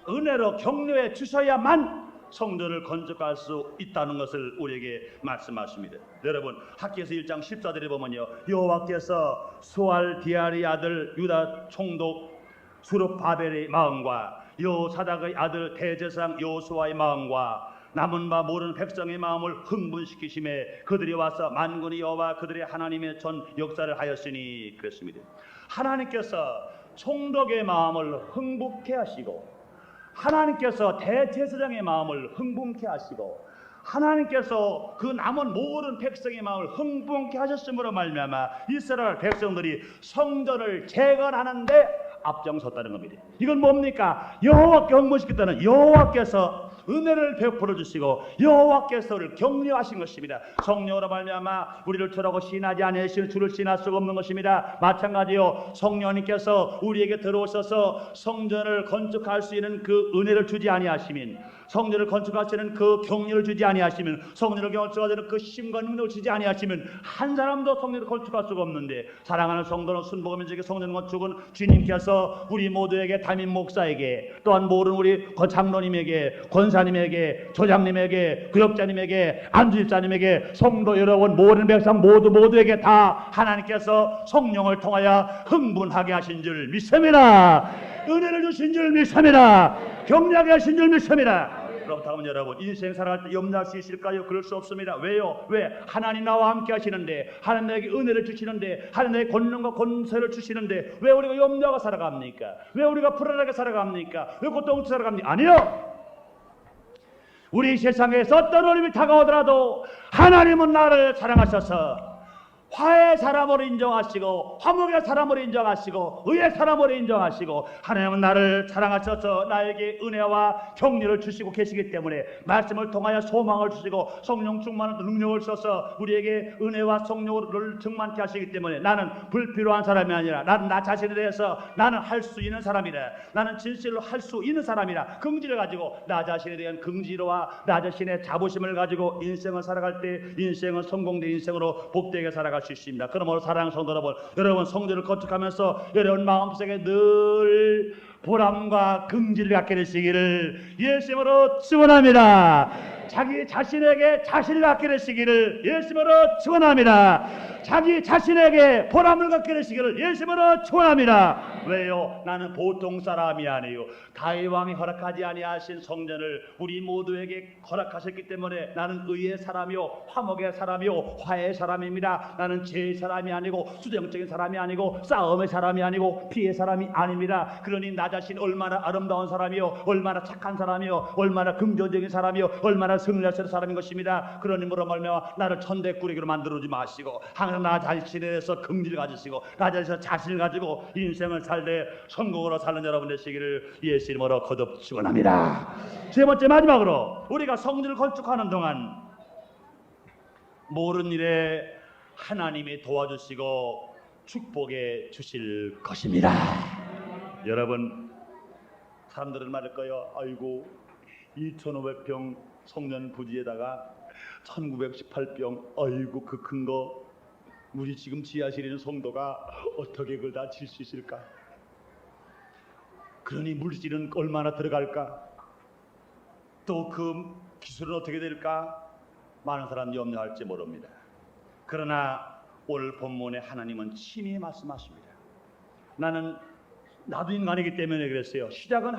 은혜로 격려해 주셔야만 성전을 건축할 수 있다는 것을 우리에게 말씀하십니다. 여러분 학기에서 1장 14절에 보면요 여호와께서 수알디알의 아들 유다 총독 수룹바벨의 마음과 여호사닥의 아들 대제사장 여호수아의 마음과 남은 바 모르는 백성의 마음을 흥분시키심에 그들이 와서 만군의 여호와 그들의 하나님의 전 역사를 하였으니 그랬습니다. 하나님께서 총독의 마음을 흥분케 하시고 하나님께서 대제사장의 마음을 흥분케 하시고 하나님께서 그 남은 모든 백성의 마음을 흥분케 하셨음으로 말미암아 이스라엘 백성들이 성전을 재건하는데 앞장섰다는 겁니다. 이건 뭡니까? 여호와께 흥분시켰다는 여호와께서 은혜를 베풀어 주시고 여호와께서를 격려하신 것입니다. 성령으로 말미암아 우리를 주라고 신하지 아니하시는 주를 신할 수가 없는 것입니다. 마찬가지요 성령님께서 우리에게 들어오셔서 성전을 건축할 수 있는 그 은혜를 주지 아니하시면 성전을 건축할 수 있는 그 격려를 주지 아니하시면 성전을 건축할 수 있는 그 힘과 능력을 주지 아니하시면 한 사람도 성전을 건축할 수가 없는데 사랑하는 성도는 순복음인적인 성전 건축은 주님께서 우리 모두에게 담임 목사에게 또한 모든 우리 장로님에게 권사님에게 조장님에게 구역자님에게 안주집사님에게 성도 여러분 모든 백성 모두에게 다 하나님께서 성령을 통하여 흥분하게 하신 줄 믿습니다. 은혜를 주신 줄 믿습니다. 격려하게 하신 줄 믿습니다. 그렇다면 여러분 인생 살아갈 때 염려할 수 있을까요? 그럴 수 없습니다. 왜요? 왜? 하나님 나와 함께 하시는데 하나님 나에게 은혜를 주시는데 하나님 나에게 권능과 권세를 주시는데 왜 우리가 염려하고 살아갑니까? 왜 우리가 불안하게 살아갑니까? 왜 고통 없이 살아갑니까? 아니요. 우리 세상에서 어떤 어려움이 다가오더라도 하나님은 나를 사랑하셔서 화해의 사람으로 인정하시고 화목의 사람으로 인정하시고 의의 사람으로 인정하시고 하나님은 나를 사랑하셔서 나에게 은혜와 격려를 주시고 계시기 때문에 말씀을 통하여 소망을 주시고 성령 충만한 능력을 써서 우리에게 은혜와 성령을 충만케 하시기 때문에 나는 불필요한 사람이 아니라 나는 나 자신에 대해서 나는 할 수 있는 사람이다. 나는 진실로 할 수 있는 사람이라 긍지를 가지고 나 자신에 대한 긍지로와 나 자신의 자부심을 가지고 인생을 살아갈 때 인생은 성공된 인생으로 복되게 살아갈 수 있습니다. 그러므로 사랑하는 성도 여러분 성전을 건축하면서 여러분 마음속에 늘 보람과 긍지를 갖게 되시기를 예수님으로 축원합니다. 자기 자신에게 자신을 갖게 되시기를 예수님으로 축원합니다. 자기 자신에게 보람을 갖게 되시기를 예수님으로 축원합니다. 왜요? 나는 보통 사람이 아니요 다윗 왕이 허락하지 아니하신 성전을 우리 모두에게 허락하셨기 때문에 나는 의의 사람이요 화목의 사람이요 화해의 사람입니다. 나는 죄의 사람이 아니고 수정적인 사람이 아니고 싸움의 사람이 아니고 피해의 사람이 아닙니다. 그러니 나 자신 얼마나 아름다운 사람이요 얼마나 착한 사람이요 얼마나 긍정적인 사람이요 얼마나 승리할 수 있는 사람인 것입니다. 그러니므로 말미암아 나를 천대꾸리기로 만들어주지 마시고 항상 나 자신에 대해서 긍지를 가지시고 나 자신에서 자신을 가지고 인생을 살되 성공으로 사는 여러분 되시기를 예수 이름으로 거듭 축원합니다. 세 번째 마지막으로 우리가 성전을 건축하는 동안 모든 일에 하나님이 도와주시고 축복해 주실 것입니다. 여러분 사람들은 말할 거예요. 아이고 2,500평 성전 부지에다가 1918평 아이고 그 큰 거 우리 지금 지하실에 있는 성도가 어떻게 그걸 다 질 수 있을까? 그러니 물질은 얼마나 들어갈까? 또 그 기술은 어떻게 될까? 많은 사람이 염려할지 모릅니다. 그러나 오늘 본문에 하나님은 친히 말씀하십니다. 나도 인간이기 때문에 그랬어요. 시작은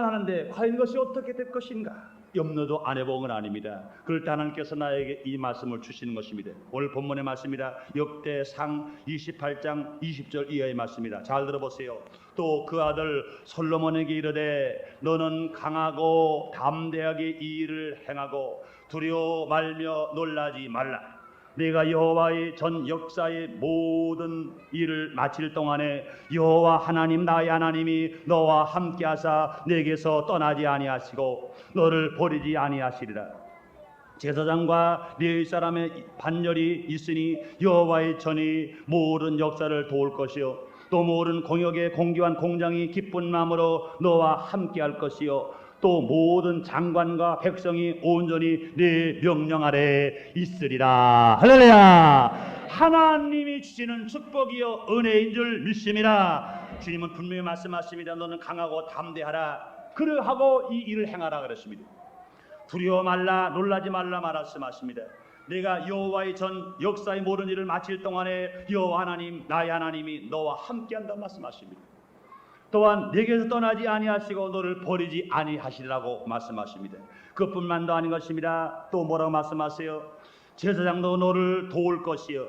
하는데 과연 이것이 어떻게 될 것인가? 염려도 안 해본 건 아닙니다. 그럴 때 하나님께서 나에게 이 말씀을 주시는 것입니다. 오늘 본문의 말씀입니다. 역대상 28장 20절 이하의 말씀입니다. 잘 들어보세요. 또 그 아들 솔로몬에게 이르되 너는 강하고 담대하게 이 일을 행하고 두려워 말며 놀라지 말라. 내가 여호와의 전 역사의 모든 일을 마칠 동안에 여호와 하나님 나의 하나님이 너와 함께하사 내게서 떠나지 아니하시고 너를 버리지 아니하시리라. 제사장과 레위 사람의 반열이 있으니 여호와의 전이 모든 역사를 도울 것이요 또 모든 공역의 공기한 공장이 기쁜 마음으로 너와 함께할 것이요 또 모든 장관과 백성이 온전히 네 명령 아래 있으리라. 할렐루야. 하나님이 주시는 축복이요 은혜인 줄 믿습니다. 주님은 분명히 말씀하십니다. 너는 강하고 담대하라. 그러하고 이 일을 행하라 그랬습니다. 두려워 말라 놀라지 말라 말씀하십니다. 내가 여호와의 전 역사의 모든 일을 마칠 동안에 여호와 하나님 나의 하나님이 너와 함께한다 말씀하십니다. 또한 내게서 떠나지 아니하시고 너를 버리지 아니하시리라고 말씀하십니다. 그뿐만도 아닌 것입니다. 또 뭐라고 말씀하세요? 제사장도 너를 도울 것이요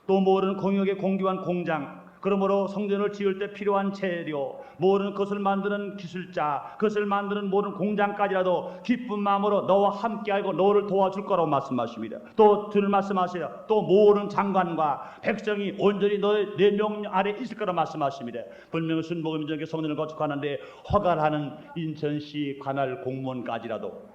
또 모든 공역의 공기한 공장 그러므로 성전을 지을 때 필요한 재료 모든 것을 만드는 기술자 그것을 만드는 모든 공장까지라도 기쁜 마음으로 너와 함께하고 너를 도와줄 거라고 말씀하십니다. 또 주를 말씀하세요. 또 모든 장관과 백성이 온전히 너의 내 명령 아래 있을 거라고 말씀하십니다. 분명히 순복음전께 성전을 건축하는데 허가를 하는 인천시 관할 공무원까지라도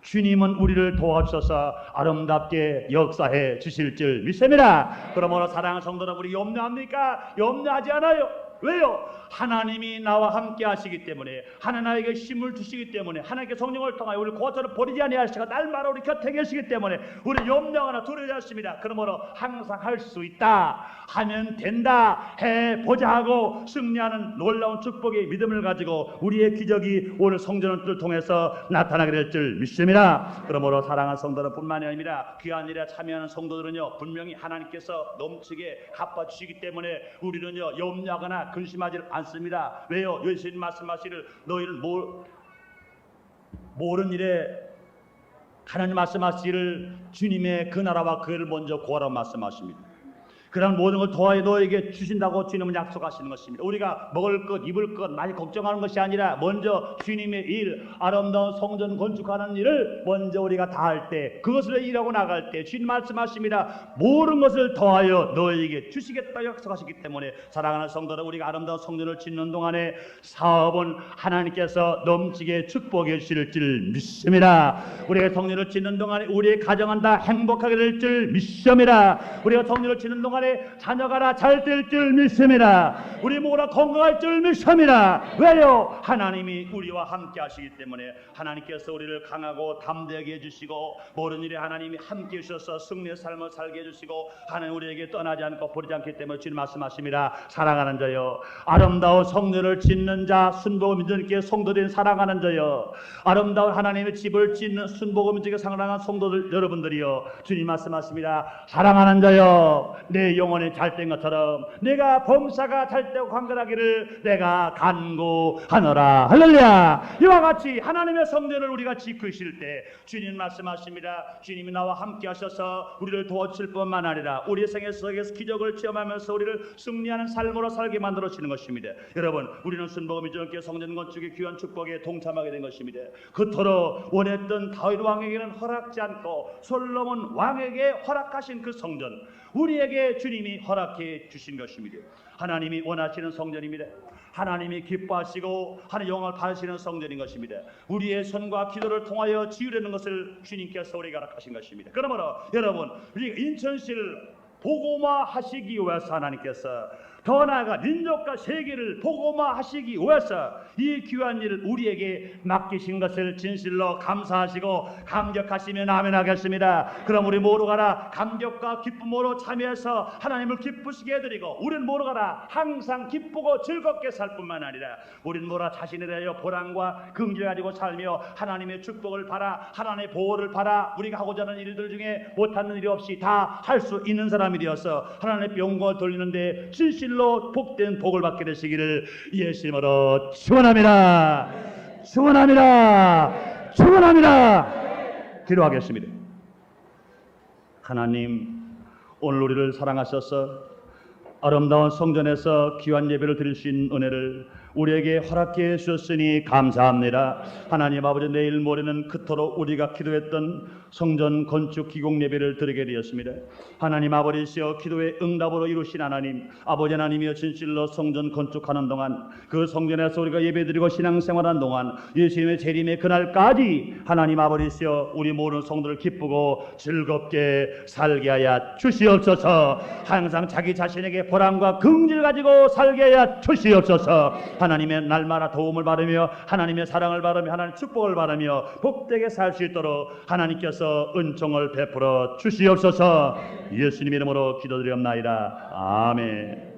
주님은 우리를 도와주셔서 아름답게 역사해 주실 줄 믿습니다. 그러므로 사랑하는 성도 여러분, 우리 염려합니까? 염려하지 않아요. 왜요? 하나님이 나와 함께 하시기 때문에 하나님에게 힘을 주시기 때문에 하나님께 성령을 통하여 우리 고쳐를 버리지 아니하시고 날마다 우리 곁에 계시기 때문에 우리 염려하나 두려워하지 않습니다. 그러므로 항상 할 수 있다 하면 된다 해보자 하고 승리하는 놀라운 축복의 믿음을 가지고 우리의 기적이 오늘 성전을 통해서 나타나게 될 줄 믿습니다. 그러므로 사랑하는 성도들 뿐만이 아니라 귀한 일에 참여하는 성도들은요 분명히 하나님께서 넘치게 갚아주시기 때문에 우리는요 염려하거나 근심하지 않습니다. 왜요? 예수님 말씀하시기를 너희는 모든 일에 하나님 말씀하시기를 주님의 그 나라와 그 일을 먼저 구하라고 말씀하십니다. 그런 모든 걸 도와에 너에게 주신다고 주님은 약속하시는 것입니다. 우리가 먹을 것, 입을 것 많이 걱정하는 것이 아니라 먼저 주님의 일, 아름다운 성전 건축하는 일을 먼저 우리가 다 할 때 그것을 일하고 나갈 때 주님 말씀하십니다. 모든 것을 더하여 너에게 주시겠다 약속하시기 때문에 사랑하는 성도들 우리가 아름다운 성전을 짓는 동안에 사업은 하나님께서 넘치게 축복해 주실 줄 믿습니다. 우리가 성전을 짓는 동안에 우리의 가정은 다 행복하게 될 줄 믿습니다. 우리가 성전을 짓는 동안에 안에 자녀가 다 잘 될 줄 믿습니다. 우리 모두가 건강할 줄 믿습니다. 왜요? 하나님이 우리와 함께 하시기 때문에 하나님께서 우리를 강하고 담대하게 해주시고 모든 일에 하나님이 함께 해주셔서 승리의 삶을 살게 해주시고 하나님 우리에게 떠나지 않고 버리지 않기 때문에 주님 말씀하십니다. 사랑하는 자여, 아름다운 성전을 짓는 자, 순복음 민족께 성도된 사랑하는 자여, 아름다운 하나님의 집을 짓는 순복음 민족에 사랑하는 성도들 여러분들이여, 주님 말씀하십니다. 사랑하는 자여, 내 영혼이 잘된 것처럼 내가 범사가 잘되고 강건하기를 내가 간구하노라. 할렐루야. 이와 같이 하나님의 성전을 우리가 짓고 있을 때 주님 말씀하십니다. 주님이 나와 함께 하셔서 우리를 도와주실 뿐만 아니라 우리의 생애 속에서 기적을 체험하면서 우리를 승리하는 삶으로 살게 만들어 주시는 것입니다. 여러분, 우리는 순복음 민족교회 성전 건축의 귀한 축복에 동참하게 된 것입니다. 그토록 원했던 다윗 왕에게는 허락지 않고 솔로몬 왕에게 허락하신 그 성전, 우리에게 주님이 허락해 주신 것입니다. 하나님이 원하시는 성전입니다. 하나님이 기뻐하시고 하나님 영광을 받으시는 성전인 것입니다. 우리의 손과 기도를 통하여 지으려는 것을 주님께서 우리에게 허락하신 것입니다. 그러므로 여러분, 우리 인천시를 복음화하시기 위해서 하나님께서 더 나아가 민족과 세계를 복음화하시기 위해서 이 귀한 일을 우리에게 맡기신 것을 진실로 감사하시고 감격하시며 아멘하겠습니다. 그럼 우리 모두가 다 감격과 기쁨으로 참여해서 하나님을 기쁘시게 해드리고, 우리는 모두가 다 항상 기쁘고 즐겁게 살 뿐만 아니라 우리는 모두 자신에 대하여 보람과 긍지를 가지고 살며 하나님의 축복을 바라, 하나님의 보호를 바라, 우리가 하고자 하는 일들 중에 못하는 일이 없이 다 할 수 있는 사람이 되어서 하나님의 영광을 돌리는데 진실로 복된 복을 받게 되시기를 예수님으로 축원합니다. 축원합니다. 축원합니다. 기도하겠습니다. 하나님, 오늘 우리를 사랑하셔서 아름다운 성전에서 귀한 예배를 드릴 수 있는 은혜를 우리에게 허락해 주셨으니 감사합니다. 하나님 아버지, 내일 모레는 그토록 우리가 기도했던 성전 건축 기공 예배를 드리게 되었습니다. 하나님 아버지시여, 기도의 응답으로 이루신 하나님, 아버지 하나님이여, 진실로 성전 건축하는 동안, 그 성전에서 우리가 예배드리고 신앙생활하는 동안, 예수님의 재림의 그날까지 하나님 아버지시여, 우리 모든 성도를 기쁘고 즐겁게 살게 하여 주시옵소서. 항상 자기 자신에게 보람과 긍지를 가지고 살게 하여 주시옵소서. 하나님의 날마다 도움을 받으며 하나님의 사랑을 받으며 하나님의 축복을 받으며 복되게 살 수 있도록 하나님께서 은총을 베풀어 주시옵소서. 예수님 이름으로 기도드리옵나이다. 아멘.